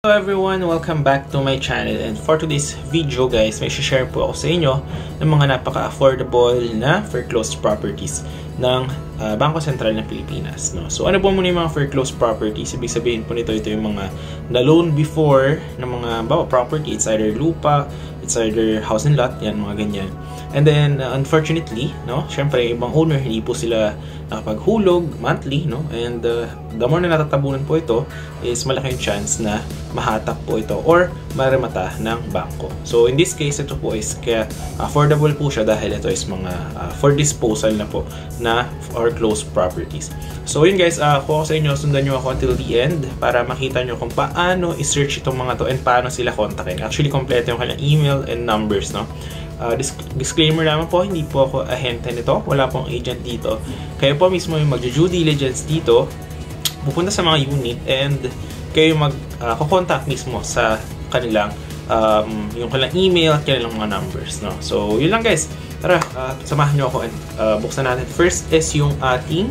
Hello everyone! Welcome back to my channel, and for today's video guys, may share po ako sa inyo ng mga napaka-affordable na foreclosed properties ng Bangko Sentral ng Pilipinas. No? So ano po muna yung mga foreclosed properties? Ibig sabihin po nito, ito yung mga na-loan before ng mga property. It's either lupa, it's either house and lot, yan mga ganyan. And then unfortunately, no, syempre ibang owner hindi po sila nakapaghulog monthly, no? And the more na natatabunan po ito is malaki yung chance na mahatak po ito or maremata ng bangko. So in this case, ito po is kaya affordable po siya dahil ito is mga for disposal na po na foreclosed properties. So yun guys, kung ako sa inyo, sundan nyo ako until the end para makita nyo kung paano i-search itong mga to and paano sila kontakin. Actually, kompleto yung kanilang email and numbers, no? Disclaimer naman po, hindi po ako ahente nito. Wala pong agent dito. Kayo po mismo yung mag-due diligence dito, pupunta sa mga unit, and kayo mag-contact mismo sa kanilang yung kanilang email at kanilang mga numbers, no? So, yun lang guys. Tara, samahan nyo ako and buksan natin. First is yung ating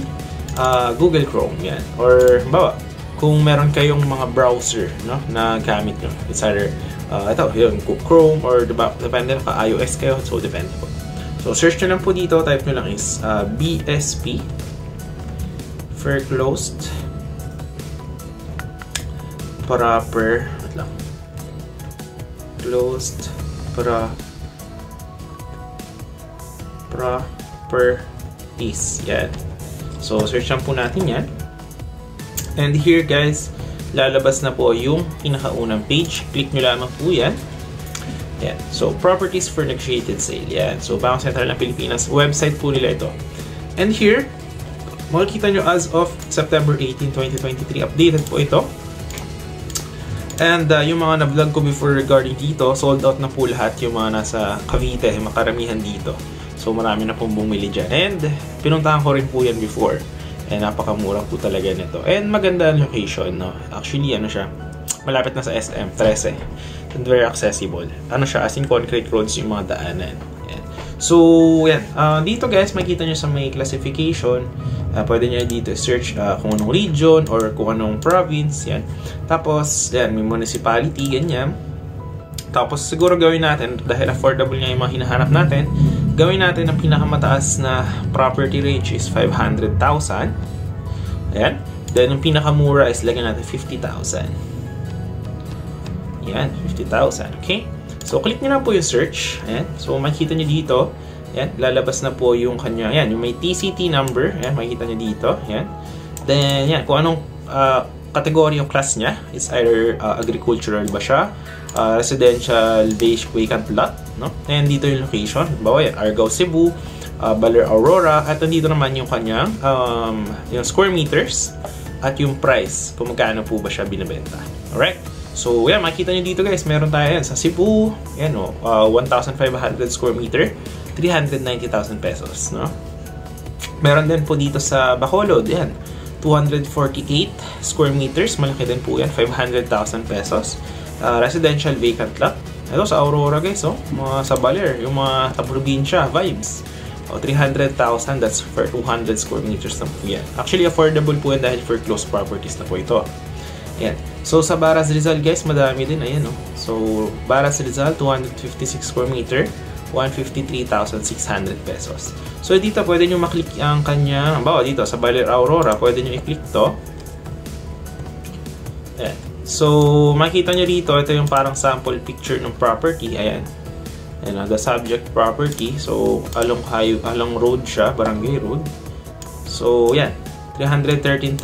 Google Chrome, yan. Or, bawa, kung meron kayong mga browser, no, na gamit nyo. It's either ito, yun, Chrome or depende ka iOS kayo, so depende po. So search nyo lang po dito, type nyo lang is BSP foreclosed proper closed properties, yan. So search lang po natin yan, and here guys, lalabas na po yung pinakaunang page. Click nyo lamang po yan. Yan. So, properties for negotiated sale. Yan. So, Bangko Sentral ng Pilipinas. Website po nila ito. And here, makikita nyo as of September 18, 2023. Updated po ito. And yung mga na-vlog ko before regarding dito, sold out na po lahat yung mga nasa Cavite. Makaramihan dito. So, marami na pong bumili dyan. And pinuntahan ko rin po yan before. And napakamura po talaga nito. And maganda ang location, no? Actually, ano siya, malapit na sa SM, 13. And very accessible. Ano siya, as in concrete roads yung mga daanan. Yan. So, yan. Dito guys, makikita nyo sa may classification. Pwede nyo dito search kung anong region or kung anong province. Yan. Tapos, yan, may municipality, ganyan. Tapos, siguro gawin natin, dahil affordable nga yung mga hinahanap natin, gawin natin ang pinakamataas na property range is 500,000. Ayan. Then, yung pinakamura is lagyan natin 50,000. Ayan, 50,000. Okay? So, click nyo na po yung search. Ayan. So, makikita nyo dito. Ayan. Lalabas na po yung kanya. Ayan. Yung may TCT number. Ayan. Makikita nyo dito. Ayan. Then, ayan. Kung anong category yung class niya. It's either agricultural ba siya, residential based vacant lot, no? And dito yung location, bawa yan, Argao, Cebu, Baler, Aurora, at dito naman yung kanyang yung square meters at yung price, kung magkano po ba siya binibenta. Alright? So, yan, makikita nyo dito guys, meron tayo yan sa Cebu, yan o, 1,500 square meter, 390,000 pesos, no? Meron din po dito sa Bacolod, yan, 248 square meters, malaki din po yan, 500,000 pesos. Residential vacant lot. Ito sa Aurora guys, oh, mga sa Baler, yung mga probinsya vibes. 300,000, that's for 200 square meters na po yan. Actually, affordable po yan dahil for closed properties na po ito. Yan. So, sa Baras Rizal guys, madami din. Ayan, oh. So, Baras Rizal, 256 square meter, 153,600 pesos. So, dito, pwede nyo maklik ang kanya, bawa dito, sa Baler, Aurora, pwede nyo i-click to. Ayan. So, makita nyo dito, ito yung parang sample picture ng property. Ayan. Ayan, the subject property. So, along road siya, barangay road. So, yan. 313,000.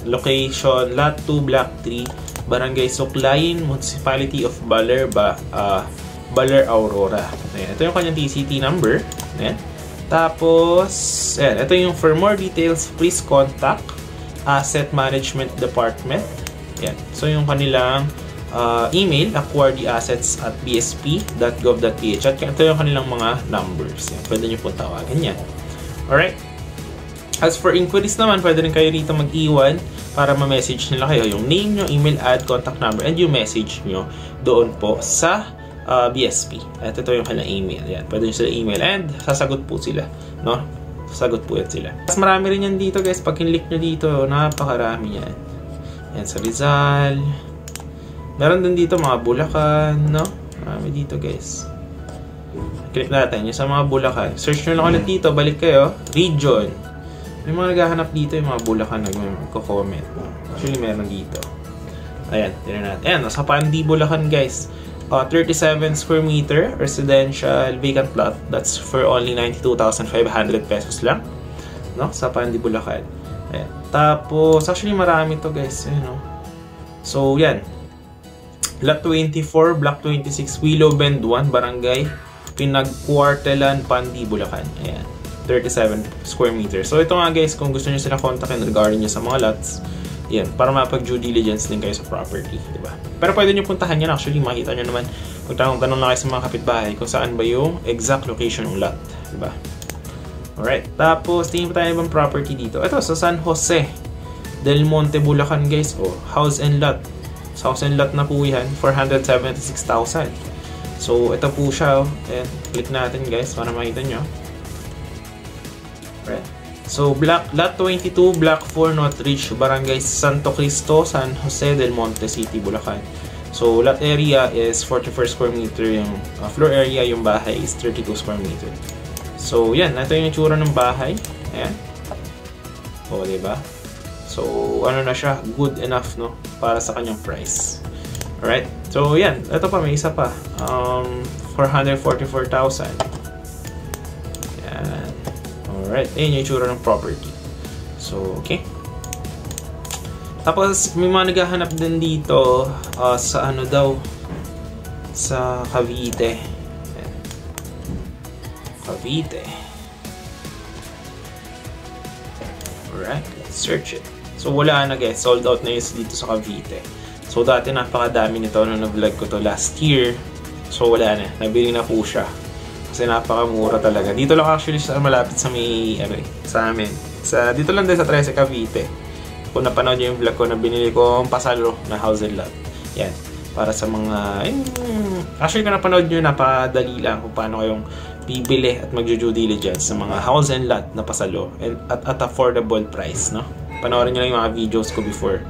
Location, Lot 2, Block 3, Barangay Suklayin, Municipality of Baler, Baler, Aurora. Ayan. Ito yung kanyang TCT number. Ayan. Tapos, ayan. Ito yung for more details, please contact Asset Management Department. Yan. So, yung kanilang email, acquiretheassets@bsp.gov.ph, at ito yung kanilang mga numbers. Yan. Pwede nyo po tawagan yan. Alright? As for inquiries naman, pwede rin kayo rito mag-iwan para ma-message nila kayo yung name nyo, email, ad, contact number, and yung message nyo doon po sa BSP. At ito yung kanilang email. Yan. Pwede nyo sila email and sasagot po sila. No? Sasagot po yan sila. Mas marami rin yan dito guys. Pag kinlik nyo dito, napakarami yan. Yan sa Rizal. Meron din dito mga Bulacan, no? Marami dito guys. Click natin yung sa mga Bulacan. Search nyo lang ulit dito, balik kayo. Region. May mga naghahanap dito yung mga Bulacan nagko-comment. Actually meron dito. Ayan, tignan natin. Ayan, nasa Pandi, Bulacan guys. 37 square meter residential vacant lot. That's for only 92,500 pesos lang. No? Sa Pandi, Bulacan. Ayan. Tapos, actually marami to guys. Ayan, no? So, yan. Lot 24, Block 26, Willow Bend 1, Barangay Pinagkuartelan, Pandi, Bulacan. Ayan. 37 square meters. So, ito nga guys, kung gusto niyo sila kontakin regarding nyo sa mga lots, yan, para mapag-due diligence din kayo sa property, di ba? Pero pwede nyo puntahan yan. Actually, makita nyo naman, kung tanong na kayo sa mga kapitbahay kung saan ba yung exact location ng lot, di ba? Alright, tapos tingin pa tayo ibang property dito. Ito, sa San Jose del Monte, Bulacan guys. Oh, house and lot. Sa house and lot na po yan, 476,000. So, ito po siya. Ayan, click natin guys para makita nyo. Alright. So, Lot 22, Block 4, Northridge, Barangay Santo Cristo, San Jose del Monte City, Bulacan. So, lot area is 44 square meter. Yung floor area, yung bahay is 32 square meter. So, yan. Ito yung itsura ng bahay. Ayan. O, diba? So, ano na siya? Good enough, no? Para sa kanyang price. Alright. So, yan. Ito pa, may isa pa. 444,000. Yan. Alright, ayun yung itsura ng property. So, okay. Tapos, may mga naghahanap din dito sa ano daw, sa Cavite. Ayan. Cavite. Alright, let's search it. So, wala na guys. Sold out na yun dito sa Cavite. So, dati napakadami nito nung na-vlog ko to last year. So, wala na. Nabili na po siya. Kasi napakamura talaga. Dito lang actually sa malapit sa may sa amin. Dito lang din sa 13 Cavite. Kung napanood niyo yung vlog ko na binili ko ang pasalo na house and lot. Yan. Para sa mga actually kung napanood niyo, napadali lang kung paano kayong bibili at mag-due diligence sa mga house and lot na pasalo at affordable price, no? Panoorin niyo lang yung mga videos ko before.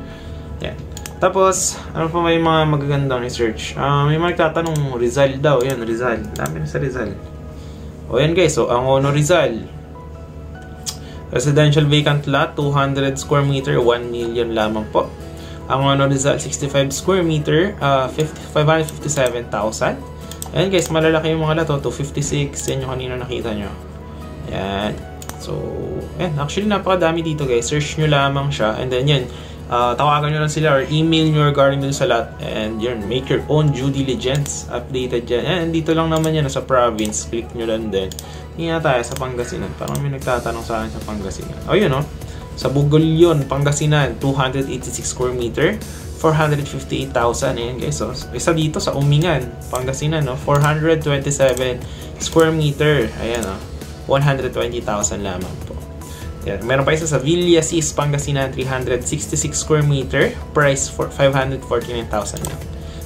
Yan. Tapos, ano pa may mga magagandang research? May mga nagtatanong, Rizal daw. Yan, Rizal. Dami na sa Rizal. O yan guys, so Angono, Rizal. Residential vacant lot, 200 square meter, 1 million lamang po. Angono, Rizal, 65 square meter, 557,000. Ayan guys, malalaki yung mga lot, 256. Yan yung kanina nakita nyo. Yan. So, yan. Actually, napakadami dito guys. Search nyo lamang siya. And then yan. Tawagan nyo lang sila or email nyo regarding dun sa lot, and yun, make your own due diligence, updated dyan. And dito lang naman yan sa province, click nyo lang din. Tingnan tayo sa Pangasinan, parang may nagtatanong sa akin sa Pangasinan. O yun o, sa Bugolyon, Pangasinan, 286 square meter, 458,000. Ayan guys, so isa dito sa Umingan, Pangasinan, no? 427 square meter, ayan o, 120,000 lamang po. Yan. Meron pa isa sa Villasis, Pangasinan, 366 square meter, price for 549,000 lang.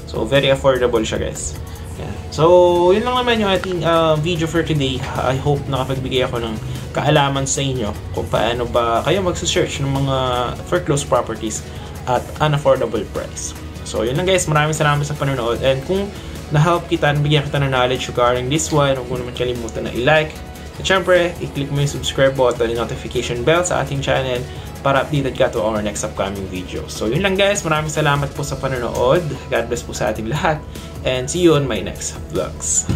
So, very affordable siya guys. Yan. So, yun lang naman yung ating video for today. I hope nakapagbigay ako ng kaalaman sa inyo kung paano ba kayo magsa-search ng mga foreclosed properties at unaffordable price. So, yun lang guys. Maraming salamat sa panonood. And kung na-help kita, nabigyan kita ng knowledge regarding this one, huwag mo naman kalimutan na i-like. At syempre, i-click mo yung subscribe button and notification bell sa ating channel para updated ka to our next upcoming video. So yun lang guys, maraming salamat po sa panonood. God bless po sa ating lahat. And see you on my next vlogs.